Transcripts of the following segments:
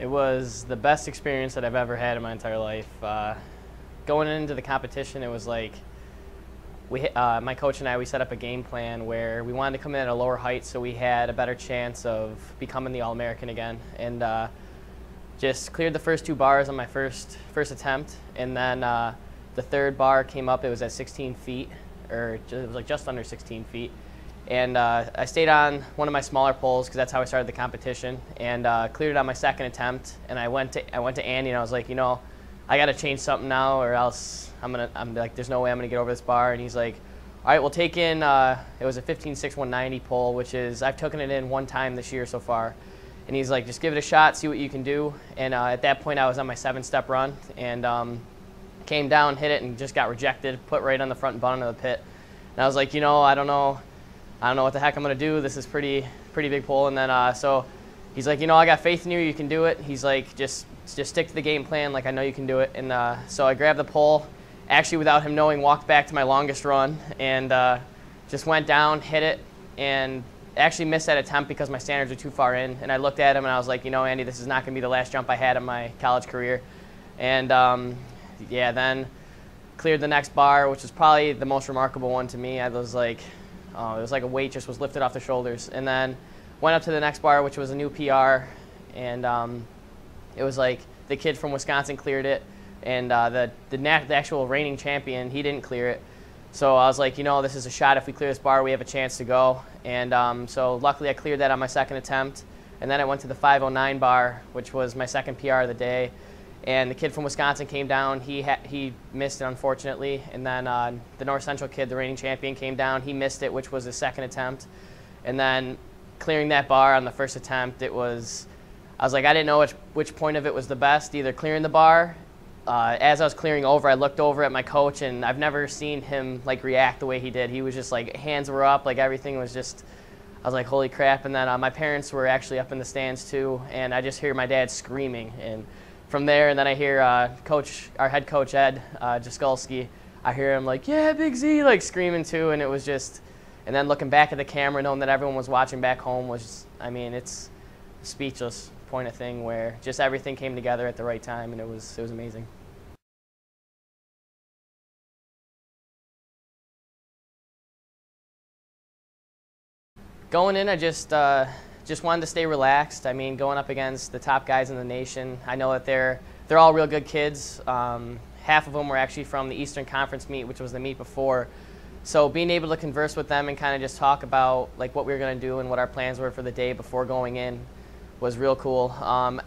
It was the best experience that I've ever had in my entire life. Going into the competition, it was like my coach and I, we set up a game plan where we wanted to come in at a lower height so we had a better chance of becoming the All-American again. And just cleared the first 2 bars on my first attempt, and then the third bar came up. It was at 16 feet, or it was like just under 16 feet. And I stayed on one of my smaller poles because that's how I started the competition, and cleared it on my second attempt. And I went to Andy and I was like, you know, I got to change something now, or else I'm like, there's no way I'm gonna get over this bar. And he's like, all right, we'll take in. It was a 15.6 190 pole, which is I've taken it in 1 time this year so far. And he's like, just give it a shot, see what you can do. And at that point, I was on my 7-step run and came down, hit it, and just got rejected, put right on the front button of the pit. And I was like, you know, I don't know what the heck I'm gonna do. This is pretty big pole. And then so he's like, you know, I got faith in you. You can do it. He's like, just stick to the game plan. Like, I know you can do it. And so I grabbed the pole, actually without him knowing, walked back to my longest run and just went down, hit it, and actually missed that attempt because my standards were too far in. And I looked at him and I was like, you know, Andy, this is not gonna be the last jump I had in my college career. And yeah, then cleared the next bar, which was probably the most remarkable one to me. I was like, it was like a weight just was lifted off the shoulders. And then went up to the next bar, which was a new PR, and it was like the kid from Wisconsin cleared it, and the actual reigning champion, he didn't clear it. So I was like, you know, this is a shot. If we clear this bar, we have a chance to go. And so luckily I cleared that on my second attempt. And then I went to the 509 bar, which was my second PR of the day. And the kid from Wisconsin came down. He missed it, unfortunately. And then the North Central kid, the reigning champion, came down. He missed it, which was his second attempt. And then clearing that bar on the first attempt, I was like, I didn't know which point of it was the best, either clearing the bar. As I was clearing over, I looked over at my coach, and I've never seen him like react the way he did. He was just like, hands were up, like everything was just, I was like, holy crap. And then my parents were actually up in the stands too, and I just hear my dad screaming. And from there, and then I hear our head coach, Ed Jaskulski, I hear him like, yeah, Big Z, like screaming too. And it was just, and then looking back at the camera, knowing that everyone was watching back home was just, I mean, it's a speechless point of thing where just everything came together at the right time, and it was amazing. Going in, I just wanted to stay relaxed. I mean, going up against the top guys in the nation, I know that they're all real good kids. Half of them were actually from the Eastern Conference meet, which was the meet before. So being able to converse with them and kind of just talk about like what we were going to do and what our plans were for the day before going in was real cool.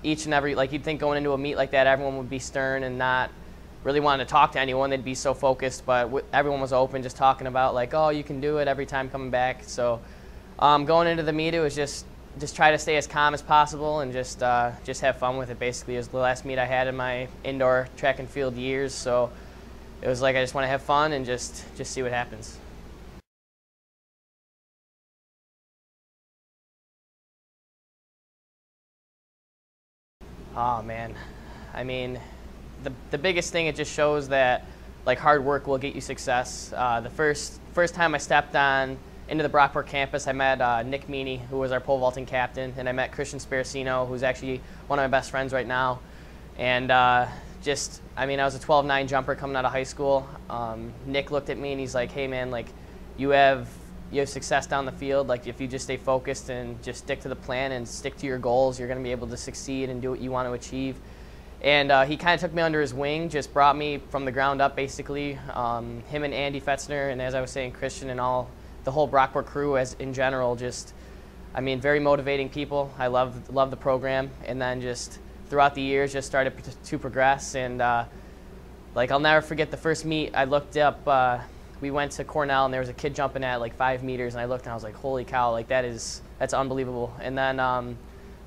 Each and every, like you'd think going into a meet like that, everyone would be stern and not really wanting to talk to anyone. They'd be so focused, but everyone was open, just talking about like, oh, you can do it every time coming back. So going into the meet, it was just try to stay as calm as possible and just have fun with it. Basically, it was the last meet I had in my indoor track and field years, so it was like I just want to have fun and just see what happens. Oh man, I mean, the biggest thing, it just shows that like hard work will get you success. The first time I stepped into the Brockport campus, I met Nick Meany, who was our pole vaulting captain, and I met Christian Sparacino, who's actually one of my best friends right now. And I mean, I was a 12.9 jumper coming out of high school. Nick looked at me and he's like, hey man, like you have success down the field. Like if you just stay focused and just stick to the plan and stick to your goals, you're going to be able to succeed and do what you want to achieve. And he kind of took me under his wing, just brought me from the ground up basically. Him and Andy Fetzner, and as I was saying, Christian and the whole Brockport crew as in general, just, I mean, very motivating people. I love the program, and then just throughout the years just started to progress. And like I'll never forget the first meet. I looked up, we went to Cornell and there was a kid jumping at like 5 meters, and I looked and I was like, holy cow, like that's unbelievable. And then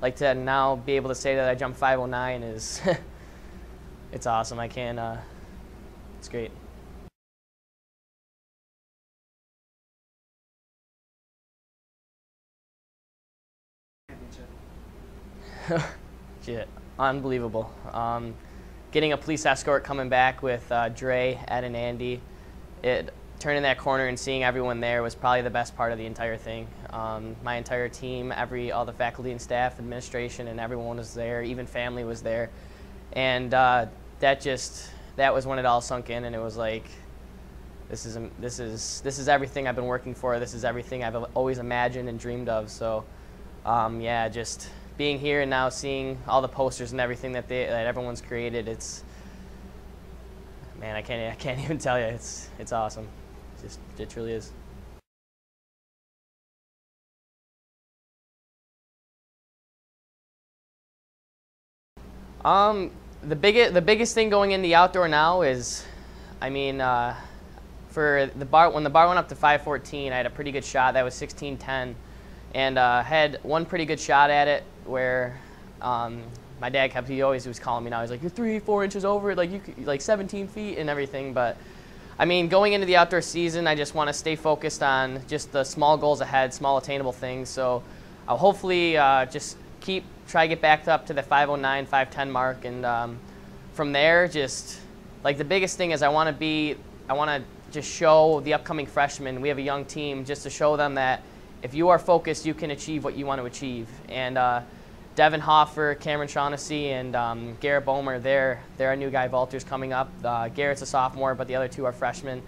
like to now be able to say that I jumped 509 is it's awesome. I can't, it's great. Shit, unbelievable. Getting a police escort coming back with Dre, Ed, and Andy, turning that corner and seeing everyone there was probably the best part of the entire thing. My entire team, all the faculty and staff, administration, and everyone was there. Even family was there, and that was when it all sunk in, and it was like, this is everything I've been working for. This is everything I've always imagined and dreamed of. So, yeah, just being here and now seeing all the posters and everything that everyone's created, man, I can't even tell you. It's awesome. It truly is. The biggest thing going in the outdoor now is, I mean, when the bar went up to 514, I had a pretty good shot. That was 16:10, and had one pretty good shot at it where my dad he always was calling me now. He's like, you're 3-4 inches over it, like like 17 feet and everything. But I mean, going into the outdoor season, I just want to stay focused on just the small goals ahead, small attainable things. So I'll hopefully just try to get back up to the 509, 510 mark, and from there, just like the biggest thing is I want to just show the upcoming freshmen, we have a young team, just to show them that if you are focused, you can achieve what you want to achieve. And Devin Hoffer, Cameron Shaughnessy, and Garrett Bomer, they're our new guy vaulters coming up. Garrett's a sophomore, but the other two are freshmen,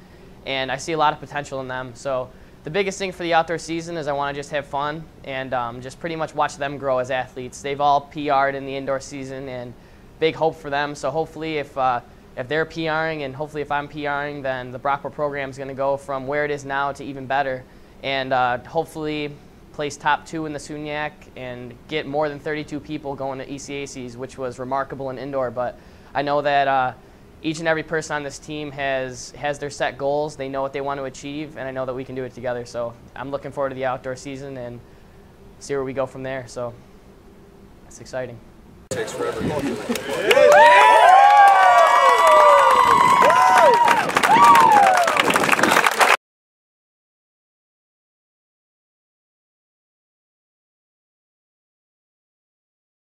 and I see a lot of potential in them. So the biggest thing for the outdoor season is I want to just have fun and just pretty much watch them grow as athletes. They've all PR'd in the indoor season, and big hope for them. So hopefully if they're PRing, and hopefully if I'm PRing, then the Brockport program is going to go from where it is now to even better, and hopefully place top 2 in the SUNYAC and get more than 32 people going to ECACs, which was remarkable in indoor. But I know that each and every person on this team has their set goals. They know what they want to achieve, and I know that we can do it together. So I'm looking forward to the outdoor season and see where we go from there. So it's exciting. Takes forever.